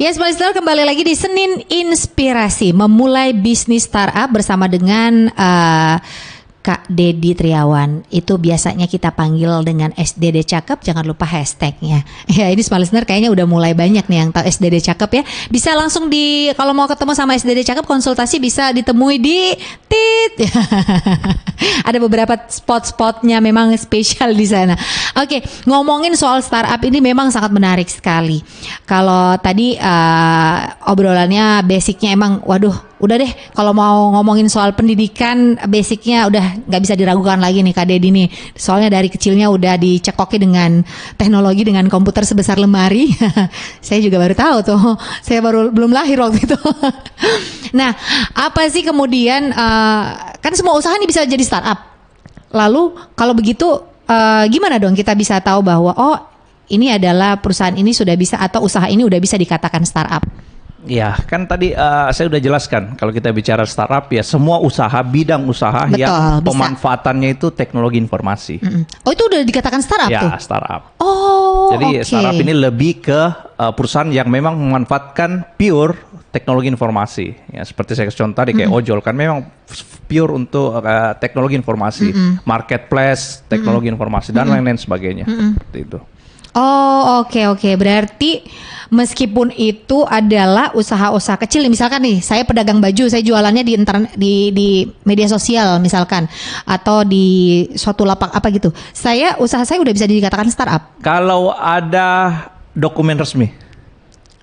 Yes, Pak Listener, kembali lagi di Senin Inspirasi, memulai bisnis startup bersama dengan Kak Dedi Triawan. Itu biasanya kita panggil dengan SDD Cakep, jangan lupa hashtagnya. Ya, ini Smart Listener kayaknya udah mulai banyak nih yang tahu SDD Cakep ya. Bisa langsung kalau mau ketemu sama SDD Cakep, konsultasi bisa ditemui di TIT. Ada beberapa spot-spotnya memang spesial di sana. Oke, ngomongin soal startup ini memang sangat menarik sekali. Kalau tadi obrolannya basicnya emang, waduh, udah deh, kalau mau ngomongin soal pendidikan, basicnya udah nggak bisa diragukan lagi nih Kak Dedi nih. Soalnya dari kecilnya udah dicekoki dengan teknologi, dengan komputer sebesar lemari. Saya juga baru tahu tuh, saya belum lahir waktu itu. Nah, apa sih kemudian, kan semua usaha ini bisa jadi startup. Lalu kalau begitu, gimana dong kita bisa tahu bahwa, oh ini adalah perusahaan ini sudah bisa, atau usaha ini udah bisa dikatakan startup? Ya, kan tadi saya udah jelaskan kalau kita bicara startup ya semua usaha, bidang usaha. Betul, yang pemanfaatannya itu teknologi informasi. Oh, itu udah dikatakan startup tuh? Ya, startup. Oh, jadi startup ini lebih ke perusahaan yang memang memanfaatkan pure teknologi informasi. Ya, seperti saya kasih contoh tadi kayak ojol kan memang pure untuk teknologi informasi, marketplace, teknologi informasi dan lain-lain sebagainya. Seperti itu. Oh, oke. Berarti meskipun itu adalah usaha-usaha kecil, misalkan nih, saya pedagang baju, saya jualannya di internet, di media sosial misalkan, atau di suatu lapak apa gitu. Usaha saya udah bisa dikatakan startup. Kalau ada dokumen resmi.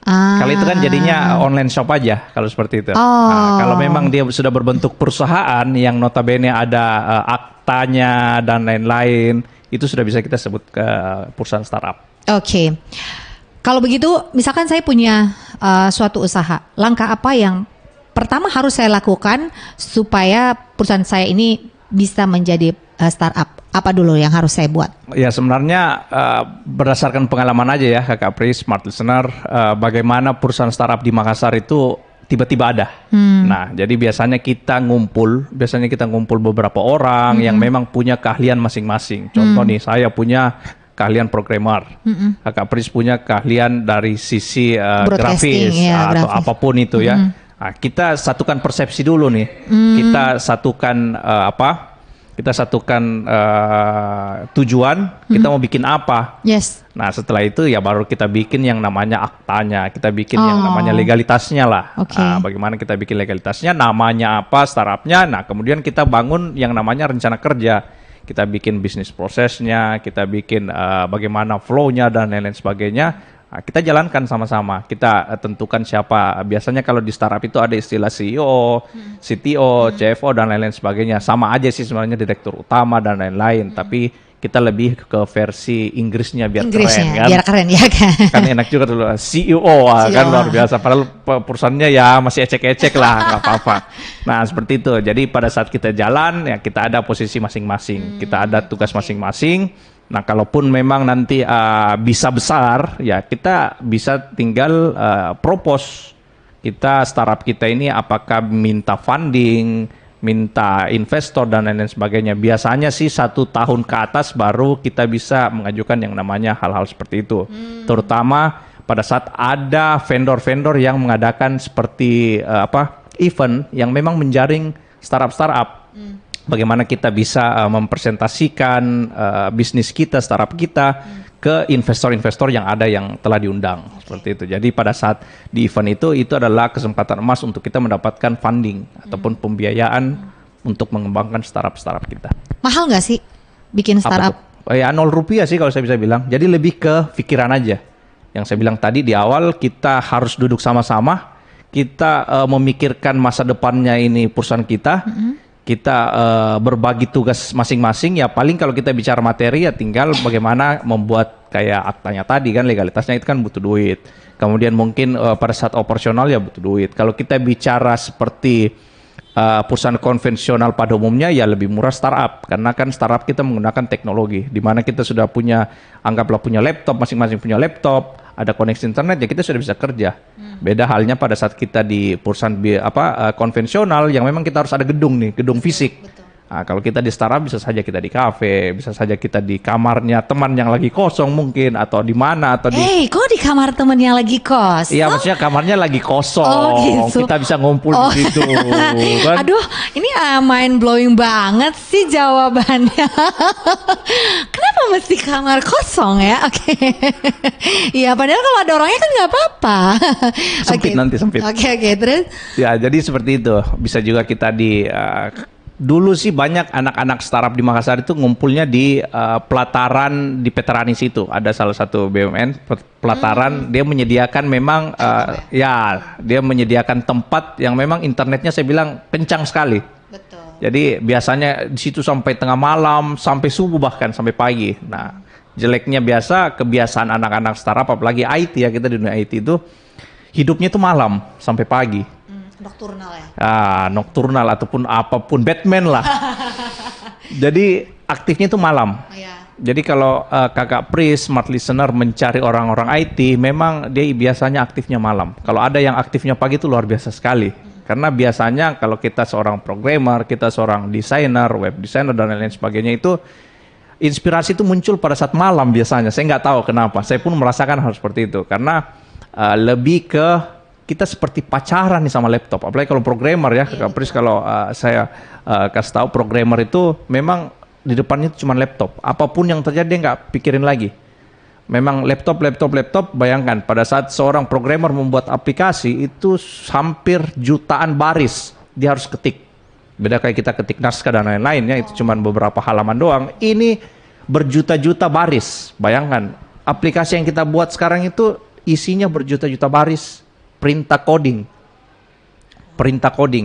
Kalau itu kan jadinya online shop aja kalau seperti itu. Nah, kalau memang dia sudah berbentuk perusahaan yang notabene ada aktanya dan lain-lain, itu sudah bisa kita sebut ke perusahaan startup. Oke. Kalau begitu, misalkan saya punya suatu usaha, langkah apa yang pertama harus saya lakukan supaya perusahaan saya ini bisa menjadi startup? Apa dulu yang harus saya buat? Ya sebenarnya berdasarkan pengalaman aja ya Kakak Pri, Smart Listener, bagaimana perusahaan startup di Makassar itu tiba-tiba ada. Nah, jadi biasanya kita ngumpul beberapa orang yang memang punya keahlian masing-masing. Contoh nih, saya punya keahlian programmer, Kakak Pris punya keahlian dari sisi grafis atau apapun itu ya. Nah, kita satukan persepsi dulu nih. Kita satukan Kita satukan tujuan, kita mau bikin apa. Yes. Nah setelah itu ya baru kita bikin yang namanya aktanya, kita bikin yang namanya legalitasnya lah. Bagaimana kita bikin legalitasnya, namanya apa, startupnya. Nah kemudian kita bangun yang namanya rencana kerja. Kita bikin bisnis prosesnya, kita bikin bagaimana flow-nya dan lain-lain sebagainya. Nah, kita jalankan sama-sama, kita tentukan siapa. Biasanya kalau di startup itu ada istilah CEO, CTO, CFO dan lain-lain sebagainya. Sama aja sih sebenarnya direktur utama dan lain-lain. Tapi kita lebih ke versi Inggrisnya biar keren kan. Biar keren ya kan. Kan enak juga dulu CEO kan luar biasa. Padahal perusahaannya ya masih ecek-ecek lah, nggak apa-apa. Nah seperti itu. Jadi pada saat kita jalan ya kita ada posisi masing-masing, kita ada tugas masing-masing. Nah, kalaupun memang nanti bisa besar, ya kita bisa tinggal propose kita startup kita ini apakah minta funding, minta investor dan lain-lain sebagainya. Biasanya sih 1 tahun ke atas baru kita bisa mengajukan yang namanya hal-hal seperti itu. Terutama pada saat ada vendor-vendor yang mengadakan seperti event yang memang menjaring startup-startup. Bagaimana kita bisa mempresentasikan bisnis kita, startup kita ke investor-investor yang ada yang telah diundang seperti itu. Jadi pada saat di event itu adalah kesempatan emas untuk kita mendapatkan funding ataupun pembiayaan untuk mengembangkan startup-startup kita. Mahal nggak sih bikin startup? Ya 0 rupiah sih kalau saya bisa bilang. Jadi lebih ke pikiran aja. Yang saya bilang tadi di awal kita harus duduk sama-sama, kita memikirkan masa depannya ini perusahaan kita. Kita berbagi tugas masing-masing ya paling kalau kita bicara materi ya tinggal bagaimana membuat kayak aktanya tadi kan legalitasnya itu kan butuh duit. Kemudian mungkin pada saat operasional ya butuh duit. Kalau kita bicara seperti perusahaan konvensional pada umumnya ya lebih murah startup karena kan startup kita menggunakan teknologi di mana kita sudah punya anggaplah punya laptop, masing-masing punya laptop, ada koneksi internet ya kita sudah bisa kerja. Beda halnya pada saat kita di perusahaan konvensional yang memang kita harus ada gedung nih, gedung fisik. Nah, kalau kita di startup bisa saja kita di kafe, bisa saja kita di kamarnya teman yang lagi kosong mungkin, atau di mana, atau di... kok di kamar temen yang lagi kos? Iya, maksudnya kamarnya lagi kosong, gitu. kita bisa ngumpul di situ. Kan? Aduh, ini mind blowing banget sih jawabannya. Kenapa mesti kamar kosong ya? Oke. Iya, padahal kalau ada orangnya kan nggak apa-apa. Sempit nanti, sempit. Oke, terus? Ya, jadi seperti itu. Bisa juga kita di... dulu sih banyak anak-anak startup di Makassar itu ngumpulnya di pelataran di Peteranis itu. Ada salah satu BUMN pelataran, dia menyediakan memang dia menyediakan tempat yang memang internetnya saya bilang kencang sekali. Betul. Jadi biasanya di situ sampai tengah malam, sampai subuh bahkan sampai pagi. Nah, jeleknya kebiasaan anak-anak startup apalagi IT ya, kita di dunia IT itu hidupnya itu malam sampai pagi. Nokturnal ya? Nokturnal ataupun apapun, Batman lah. Jadi aktifnya itu malam. Jadi kalau kakak Pris, smart listener mencari orang-orang IT, memang dia biasanya aktifnya malam. Kalau ada yang aktifnya pagi itu luar biasa sekali. Karena biasanya kalau kita seorang programmer, kita seorang desainer, web designer dan lain-lain sebagainya itu, inspirasi itu muncul pada saat malam biasanya. Saya nggak tahu kenapa. Saya pun merasakan hal seperti itu. Karena lebih ke kita seperti pacaran nih sama laptop, apalagi kalau programmer ya, Kak Pris, kalau saya kasih tahu programmer itu memang di depannya cuma laptop, apapun yang terjadi dia nggak pikirin lagi. Memang laptop, bayangkan pada saat seorang programmer membuat aplikasi itu hampir jutaan baris dia harus ketik. Beda kayak kita ketik naskah dan lain-lainnya, itu cuma beberapa halaman doang. Ini berjuta-juta baris, bayangkan. Aplikasi yang kita buat sekarang itu isinya berjuta-juta baris. Perintah coding.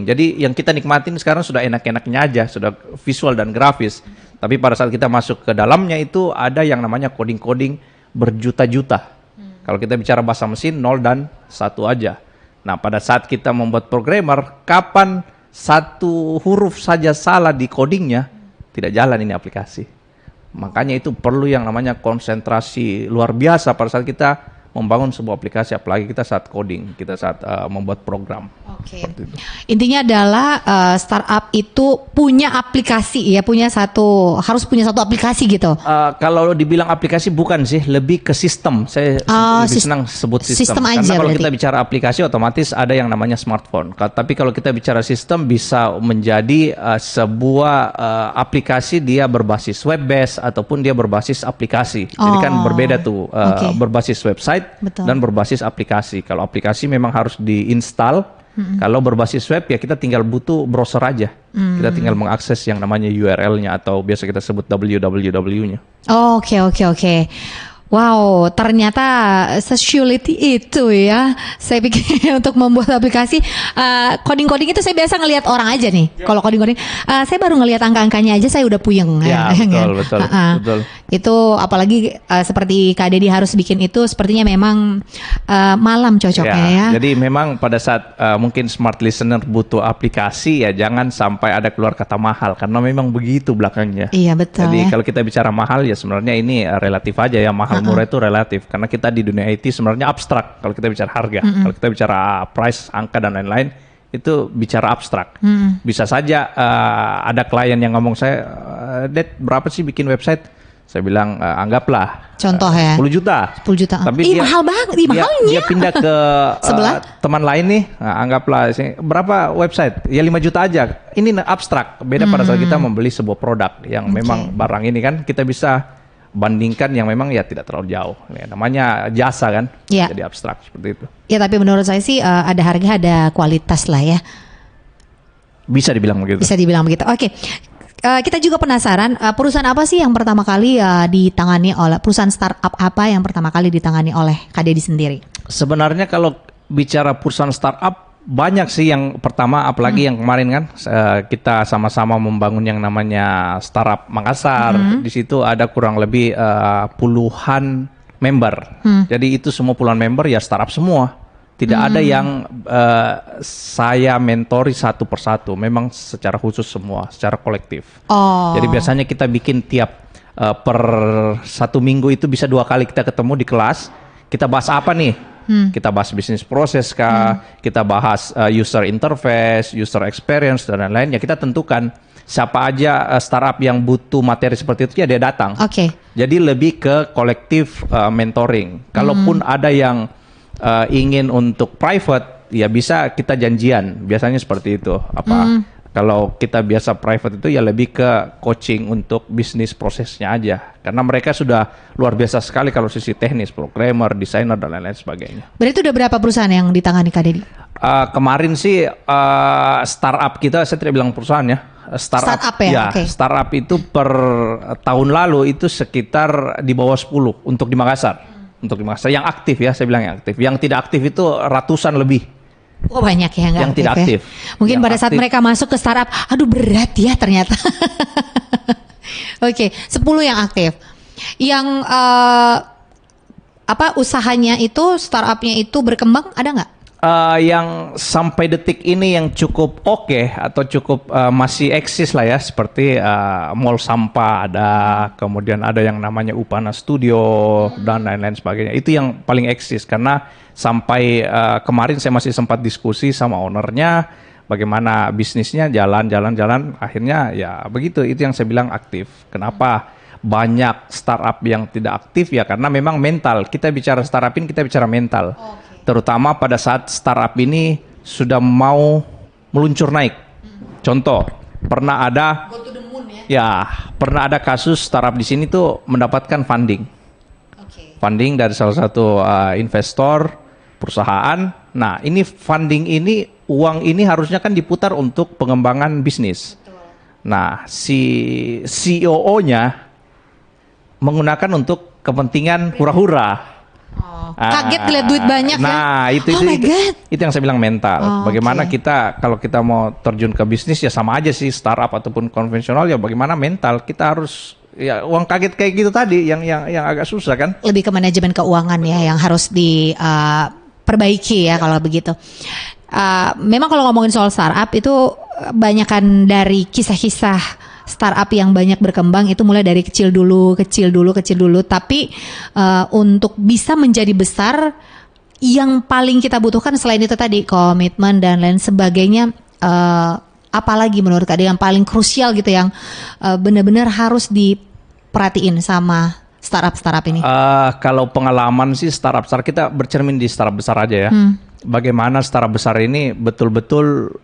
Jadi yang kita nikmatin sekarang sudah enak-enaknya aja, sudah visual dan grafis. Tapi pada saat kita masuk ke dalamnya itu ada yang namanya coding berjuta-juta. Kalau kita bicara bahasa mesin 0 dan 1 aja. Nah, pada saat kita membuat programmer, kapan satu huruf saja salah di codingnya, tidak jalan ini aplikasi. Makanya itu perlu yang namanya konsentrasi luar biasa pada saat kita membangun sebuah aplikasi, apalagi kita saat coding, kita saat membuat program. Oke. Intinya adalah startup itu punya aplikasi ya, harus punya satu aplikasi gitu. Kalau dibilang aplikasi bukan sih, lebih ke sistem. Saya lebih senang sebut sistem. Karena aja kalau berarti. kita bicara aplikasi otomatis ada yang namanya smartphone. Tapi kalau kita bicara sistem bisa menjadi sebuah aplikasi dia berbasis web based ataupun dia berbasis aplikasi. Jadi kan berbeda tuh berbasis website. Betul. Dan berbasis aplikasi. Kalau aplikasi memang harus diinstal. Kalau berbasis web ya kita tinggal butuh browser aja. Kita tinggal mengakses yang namanya URL-nya atau biasa kita sebut www-nya. Oke. Wow, ternyata sesulit itu ya. Saya pikir untuk membuat aplikasi coding itu saya biasa ngelihat orang aja nih. Kalau coding, saya baru ngelihat angka-angkanya aja saya udah puyeng. Ya, betul. Itu apalagi seperti Kak Dedi harus bikin itu, sepertinya memang malam cocoknya ya. Jadi memang pada saat mungkin smart listener butuh aplikasi ya jangan sampai ada keluar kata mahal karena memang begitu belakangnya. Iya betul. Jadi kalau kita bicara mahal ya sebenarnya ini relatif aja ya, mahal murah itu relatif karena kita di dunia IT sebenarnya abstrak kalau kita bicara harga. Kalau kita bicara price, angka dan lain-lain itu bicara abstrak. Bisa saja ada klien yang ngomong saya, "Dad, berapa sih bikin website?" Saya bilang anggaplah contoh ya 10 juta. Tapi mahal banget, dia pindah ke teman lain nih, anggaplah berapa website? Ya 5 juta aja. Ini abstrak. Beda pada saat kita membeli sebuah produk yang memang barang ini kan kita bisa bandingkan yang memang ya tidak terlalu jauh. Ya, namanya jasa kan, jadi abstrak seperti itu. Ya tapi menurut saya sih ada harga ada kualitas lah ya. Bisa dibilang begitu. Oke. Kita juga penasaran perusahaan apa sih yang pertama kali ditangani oleh perusahaan startup apa yang pertama kali ditangani oleh Kak Dedi sendiri? Sebenarnya kalau bicara perusahaan startup banyak sih yang pertama, apalagi yang kemarin kan kita sama-sama membangun yang namanya Startup Makassar. Di situ ada kurang lebih puluhan member. Jadi itu semua puluhan member ya startup semua. Tidak ada yang saya mentori satu persatu. Memang secara khusus semua, secara kolektif. Jadi biasanya kita bikin tiap per 1 minggu itu bisa 2 kali kita ketemu di kelas. Kita bahas apa nih? Kita bahas bisnis proses kah, kita bahas user interface, user experience dan lain-lain. Ya kita tentukan siapa aja startup yang butuh materi seperti itu ya dia datang. Oke. Jadi lebih ke kolektif mentoring. Kalaupun ada yang ingin untuk private, ya bisa kita janjian. Biasanya seperti itu. Kalau kita biasa private itu ya lebih ke coaching untuk bisnis prosesnya aja. Karena mereka sudah luar biasa sekali kalau sisi teknis, programmer, desainer dan lain-lain sebagainya. Berarti udah berapa perusahaan yang ditangani Kak Dedi? Kemarin sih startup kita, saya tidak bilang perusahaan ya. Startup ya? Okay. Startup itu per tahun lalu itu sekitar di bawah 10 untuk di Makassar. Untuk di Makassar yang aktif ya, saya bilang yang aktif. Yang tidak aktif itu ratusan lebih. Oh banyak ya yang tidak aktif. Mungkin pada saat mereka masuk ke startup, aduh berat ya ternyata. Oke, 10 yang aktif. Yang usahanya itu, startupnya itu berkembang ada nggak? Yang sampai detik ini yang cukup oke atau cukup masih eksis lah ya, seperti Mall Sampah ada, kemudian ada yang namanya Upana Studio dan lain-lain sebagainya. Itu yang paling eksis karena sampai kemarin saya masih sempat diskusi sama ownernya bagaimana bisnisnya jalan, akhirnya ya begitu. Itu yang saya bilang aktif. Kenapa banyak startup yang tidak aktif ya karena memang mental. Kita bicara startup ini, kita bicara mental. Terutama pada saat startup ini sudah mau meluncur naik. Contoh, pernah ada pernah ada kasus startup di sini tuh mendapatkan funding. Funding dari salah satu investor perusahaan. Nah, ini funding ini, uang ini harusnya kan diputar untuk pengembangan bisnis. Nah, si CEO-nya menggunakan untuk kepentingan hura-hura. Kaget lihat duit banyak ya. Nah, itu yang saya bilang mental. Bagaimana kita kalau kita mau terjun ke bisnis ya sama aja sih startup ataupun konvensional ya bagaimana mental kita harus ya uang kaget kayak gitu tadi yang agak susah kan. Lebih ke manajemen keuangan ya yang harus diperbaiki ya kalau begitu. Memang kalau ngomongin soal startup itu banyakan dari kisah-kisah startup yang banyak berkembang itu mulai dari kecil dulu, tapi untuk bisa menjadi besar yang paling kita butuhkan selain itu tadi komitmen dan lain sebagainya, apalagi menurut Kak yang paling krusial gitu yang benar-benar harus diperhatiin sama startup ini? Kalau pengalaman sih startup kita bercermin di startup besar aja ya. Bagaimana startup besar ini betul-betul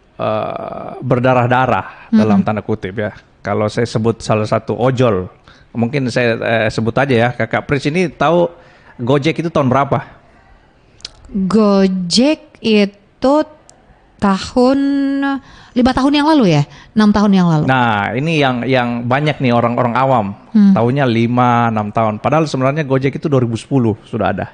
berdarah-darah dalam tanda kutip ya. Kalau saya sebut salah satu ojol, mungkin saya sebut aja ya, Kakak Pris ini tahu Gojek itu tahun berapa? Gojek itu tahun 5 tahun yang lalu ya, 6 tahun yang lalu. Nah ini yang banyak nih orang-orang awam, tahunya 5-6 tahun. Padahal sebenarnya Gojek itu 2010 sudah ada.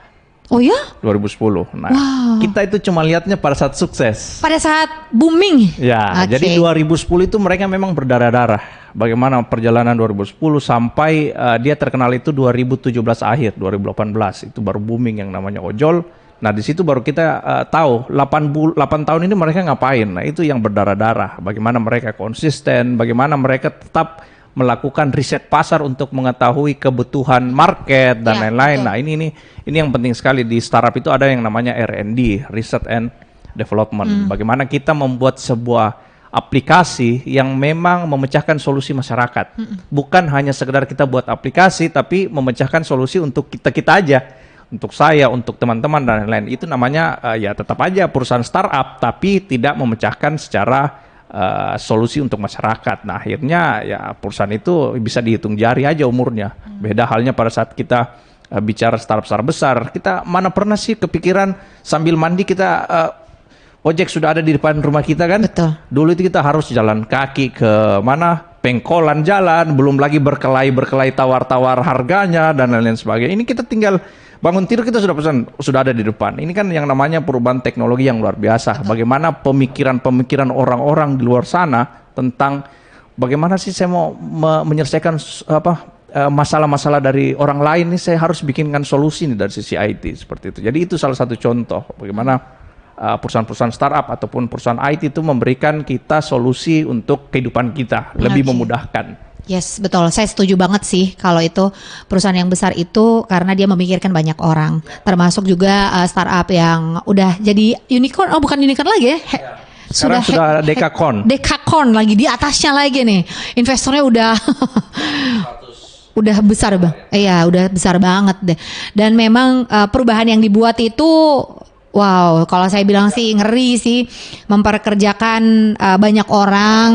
Oh ya? 2010. Nah, kita itu cuma lihatnya pada saat sukses. Pada saat booming. Ya, jadi 2010 itu mereka memang berdarah-darah. Bagaimana perjalanan 2010 sampai dia terkenal itu 2017 akhir, 2018 itu baru booming yang namanya ojol. Nah, di situ baru kita tahu 8 tahun ini mereka ngapain. Nah, itu yang berdarah-darah. Bagaimana mereka konsisten, bagaimana mereka tetap melakukan riset pasar untuk mengetahui kebutuhan market dan lain-lain. Nah, ini yang penting sekali di startup itu ada yang namanya R&D, Research and Development. Bagaimana kita membuat sebuah aplikasi yang memang memecahkan solusi masyarakat. Bukan hanya sekedar kita buat aplikasi tapi memecahkan solusi untuk kita aja. Untuk saya, untuk teman-teman dan lain-lain. Itu namanya ya tetap aja perusahaan startup tapi tidak memecahkan secara solusi untuk masyarakat. Nah, akhirnya ya perusahaan itu bisa dihitung jari aja umurnya. Beda halnya pada saat kita bicara startup besar. Kita mana pernah sih kepikiran sambil mandi kita ojek sudah ada di depan rumah kita kan? Betul. Dulu itu kita harus jalan kaki ke mana? Pengkolan jalan, belum lagi berkelahi tawar-tawar harganya dan lain-lain sebagainya. Ini kita tinggal bangun tidur kita sudah pesan, sudah ada di depan. Ini kan yang namanya perubahan teknologi yang luar biasa. Bagaimana pemikiran orang-orang di luar sana tentang bagaimana sih saya mau menyelesaikan masalah-masalah dari orang lain nih, saya harus bikinkan solusi nih dari sisi IT seperti itu. Jadi itu salah satu contoh bagaimana perusahaan-perusahaan startup ataupun perusahaan IT itu memberikan kita solusi untuk kehidupan kita, lebih memudahkan. Yes, betul. Saya setuju banget sih kalau itu perusahaan yang besar itu karena dia memikirkan banyak orang. Termasuk juga startup yang udah jadi unicorn. Oh, bukan unicorn lagi ya. Sekarang sudah dekakon. Dekakon lagi di atasnya lagi nih. Investornya udah udah besar bang. Iya, udah besar banget deh. Dan memang perubahan yang dibuat itu wow, kalau saya bilang sih ngeri sih, memperkerjakan banyak orang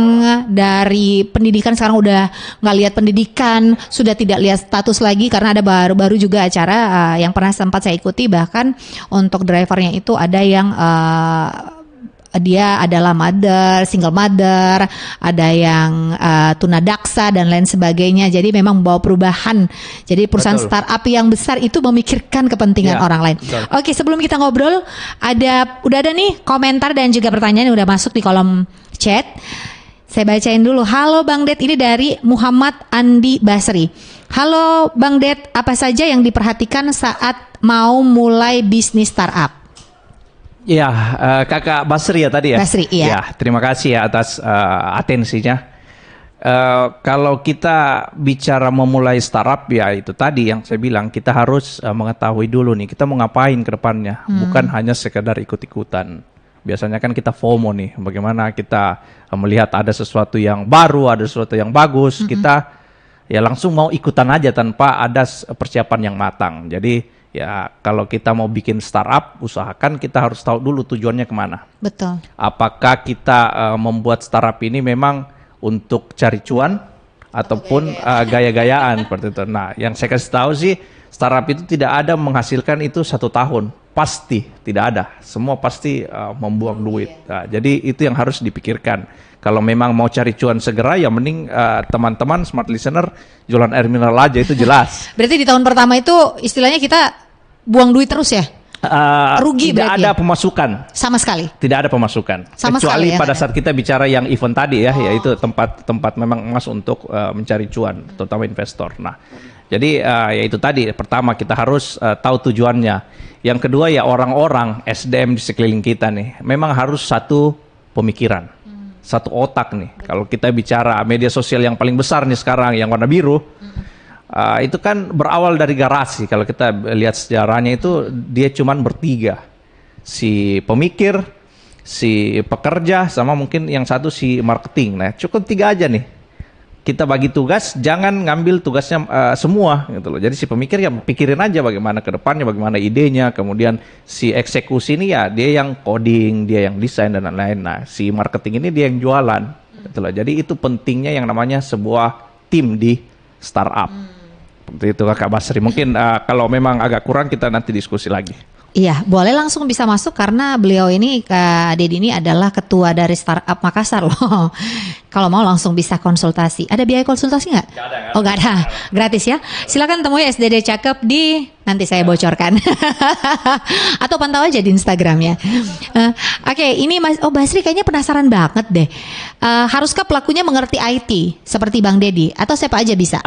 dari pendidikan. Sekarang udah nggak lihat pendidikan, sudah tidak lihat status lagi, karena ada baru-baru juga acara yang pernah sempat saya ikuti, bahkan untuk drivernya itu ada yang dia adalah single mother, ada yang tunadaksa dan lain sebagainya. Jadi memang membawa perubahan. Jadi perusahaan startup yang besar itu memikirkan kepentingan orang lain. Betul. Oke, sebelum kita ngobrol, udah ada nih komentar dan juga pertanyaan yang udah masuk di kolom chat. Saya bacain dulu. Halo Bang Det, ini dari Muhammad Andi Basri. Halo Bang Det, apa saja yang diperhatikan saat mau mulai bisnis startup? Ya, Kakak Basri ya tadi ya. Basri, iya. Ya, terima kasih ya atas atensinya. Kalau kita bicara memulai startup, ya itu tadi yang saya bilang, kita harus mengetahui dulu nih kita mau ngapain ke depannya, bukan hanya sekedar ikut-ikutan. Biasanya kan kita FOMO nih, bagaimana kita melihat ada sesuatu yang baru, ada sesuatu yang bagus, kita ya langsung mau ikutan aja tanpa ada persiapan yang matang. Jadi ya kalau kita mau bikin startup, usahakan kita harus tahu dulu tujuannya kemana. Betul. Apakah kita membuat startup ini memang untuk cari cuan ataupun gaya-gayaan seperti itu. Nah, yang saya kasih tahu sih, startup itu tidak ada menghasilkan itu 1 tahun. Pasti tidak ada. Semua pasti membuang duit. Nah, jadi itu yang harus dipikirkan. Kalau memang mau cari cuan segera, ya mending teman-teman smart listener jualan air mineral aja, itu jelas. Berarti di tahun pertama itu istilahnya kita buang duit terus ya? Rugi tidak berarti ada ya? pemasukan. Sama sekali? Tidak ada pemasukan. Sama kecuali sekali ya, pada saat kita bicara yang event tadi ya, yaitu tempat memang emas untuk mencari cuan, terutama investor. Nah, jadi ya itu tadi, pertama kita harus tahu tujuannya. Yang kedua ya orang-orang SDM di sekeliling kita nih, memang harus satu pemikiran. Satu otak nih. Kalau kita bicara media sosial yang paling besar nih sekarang, yang warna biru, itu kan berawal dari garasi. Kalau kita lihat sejarahnya itu, dia cuman bertiga. Si pemikir, si pekerja, sama mungkin yang satu si marketing. Nah, cukup 3 aja nih. Kita bagi tugas, jangan ngambil tugasnya semua gitu loh. Jadi si pemikir ya pikirin aja bagaimana ke depannya, bagaimana idenya, kemudian si eksekusi ini ya dia yang coding, dia yang desain dan lain-lain. Nah, si marketing ini dia yang jualan gitu loh. Jadi itu pentingnya yang namanya sebuah tim di startup. Seperti itu Kakak Basri. Mungkin kalau memang agak kurang kita nanti diskusi lagi. Iya, boleh langsung bisa masuk karena beliau ini, Kak Dedi ini adalah ketua dari Startup Makassar loh. Kalau mau langsung bisa konsultasi. Ada biaya konsultasi nggak? Nggak ada. Oh nggak ada, gratis ya. Silakan temui SDD Cakep di, nanti saya bocorkan. Atau pantau aja di Instagram ya. Oke, ini Basri kayaknya penasaran banget deh. Haruskah pelakunya mengerti IT seperti Bang Dedi atau siapa aja bisa?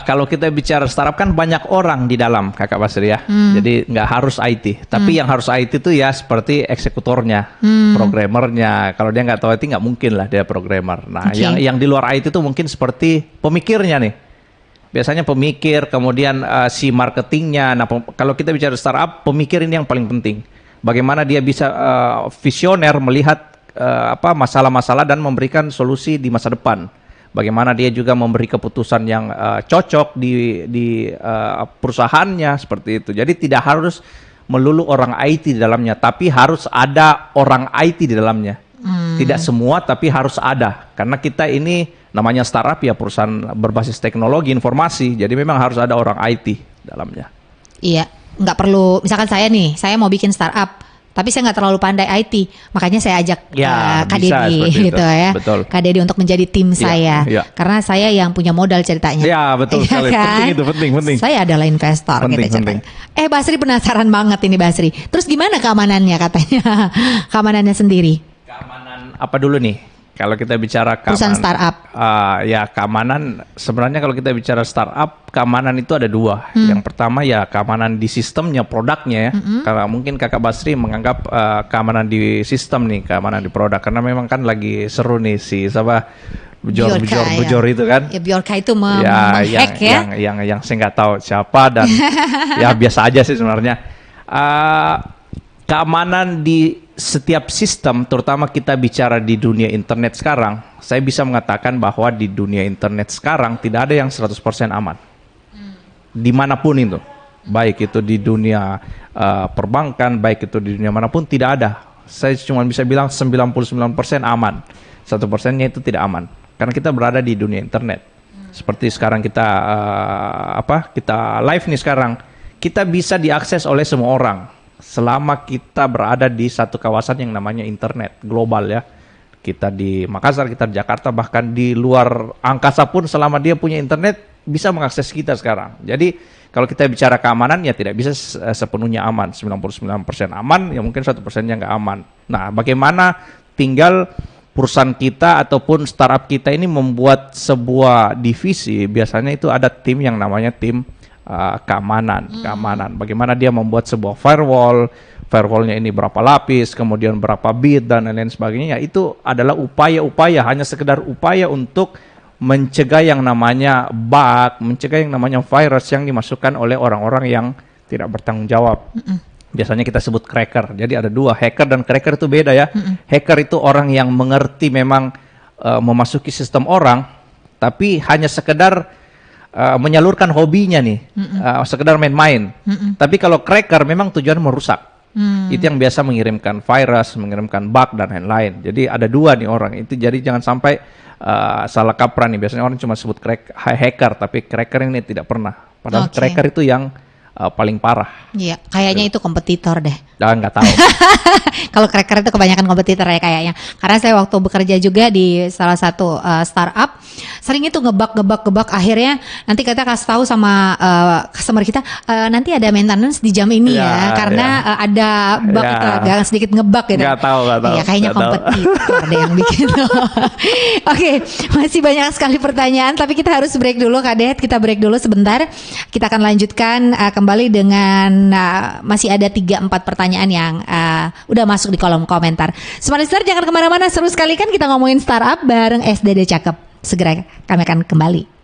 Kalau kita bicara startup kan banyak orang di dalam Kakak Basri ya. Jadi nggak harus IT. Tapi yang harus IT itu ya seperti eksekutornya, programmernya. Kalau dia nggak tahu IT nggak mungkin lah dia programmer. Nah, yang di luar IT itu mungkin seperti pemikirnya nih. Biasanya pemikir, kemudian si marketingnya. Nah, kalau kita bicara startup, pemikir ini yang paling penting. Bagaimana dia bisa visioner melihat masalah-masalah dan memberikan solusi di masa depan. Bagaimana dia juga memberi keputusan yang cocok di perusahaannya seperti itu. Jadi tidak harus melulu orang IT di dalamnya, tapi harus ada orang IT di dalamnya. Tidak semua, tapi harus ada. Karena kita ini namanya startup ya, perusahaan berbasis teknologi informasi. Jadi memang harus ada orang IT dalamnya. Iya, nggak perlu. Misalkan saya nih, saya mau bikin startup, tapi saya nggak terlalu pandai IT, makanya saya ajak Kak Dedi gitu ya. Betul. Kak Dedi untuk menjadi tim saya, karena saya yang punya modal ceritanya. Iya betul sekali. Penting itu, penting. Saya adalah investor. Penting. Basri penasaran banget ini Basri. Terus gimana keamanannya katanya? Keamanannya sendiri. Keamanan apa dulu nih? Kalau kita bicara keamanan, perusahaan startup, ya keamanan sebenarnya kalau kita bicara startup, keamanan itu ada 2. Yang pertama ya keamanan di sistemnya, produknya ya. Karena mungkin Kakak Basri menganggap keamanan di sistem nih, keamanan di produk. Karena memang kan lagi seru nih si bujor itu kan. Ya Bjorka itu menghack ya. Yang saya nggak tahu siapa dan ya biasa aja sih sebenarnya. keamanan di setiap sistem, terutama kita bicara di dunia internet sekarang, saya bisa mengatakan bahwa di dunia internet sekarang tidak ada yang 100% aman. Dimanapun itu. Baik itu di dunia perbankan, baik itu di dunia manapun, tidak ada. Saya cuma bisa bilang 99% aman. 1%-nya itu tidak aman. Karena kita berada di dunia internet. Seperti sekarang kita kita live nih sekarang. Kita bisa diakses oleh semua orang. Selama kita berada di satu kawasan yang namanya internet global ya. Kita di Makassar, kita di Jakarta, bahkan di luar angkasa pun selama dia punya internet bisa mengakses kita sekarang. Jadi kalau kita bicara keamanan ya tidak bisa sepenuhnya aman. 99% aman, ya mungkin 1%-nya nggak aman. Nah, bagaimana tinggal perusahaan kita ataupun startup kita ini membuat sebuah divisi, biasanya itu ada tim yang namanya tim keamanan. Bagaimana dia membuat sebuah firewallnya ini berapa lapis, kemudian berapa bit dan lain-lain sebagainya. Itu adalah upaya-upaya, hanya sekedar upaya untuk mencegah yang namanya bug, mencegah yang namanya virus yang dimasukkan oleh orang-orang yang tidak bertanggung jawab. Biasanya kita sebut cracker. Jadi ada dua, hacker dan cracker itu beda ya. Hacker itu orang yang mengerti memang memasuki sistem orang, tapi hanya sekedar menyalurkan hobinya nih, sekedar main-main. Tapi kalau cracker memang tujuan merusak. Itu yang biasa mengirimkan virus, mengirimkan bug dan lain-lain. Jadi ada dua nih orang. Itu jadi jangan sampai salah kaprah nih. Biasanya orang cuma sebut hacker, tapi cracker ini tidak pernah. Padahal cracker itu yang paling parah. Iya, kayaknya itu kompetitor deh. Nggak tahu. Kalau cracker itu kebanyakan kompetitor ya kayaknya. Karena saya waktu bekerja juga di salah satu startup, sering itu ngebug. Akhirnya nanti kita kasih tahu sama customer kita, nanti ada maintenance di jam ini ya. Karena ada bug, agak sedikit ngebug gitu. Nggak tahu. Iya, kayaknya kompetitor deh yang bikin. Oke, masih banyak sekali pertanyaan, tapi kita harus break dulu Kak Det. Kita break dulu sebentar. Kita akan lanjutkan kembali dengan masih ada 3-4 pertanyaan yang udah masuk di kolom komentar. Smart Listener jangan kemana-mana, seru sekali kan kita ngomongin startup bareng SDD Cakep. Segera kami akan kembali.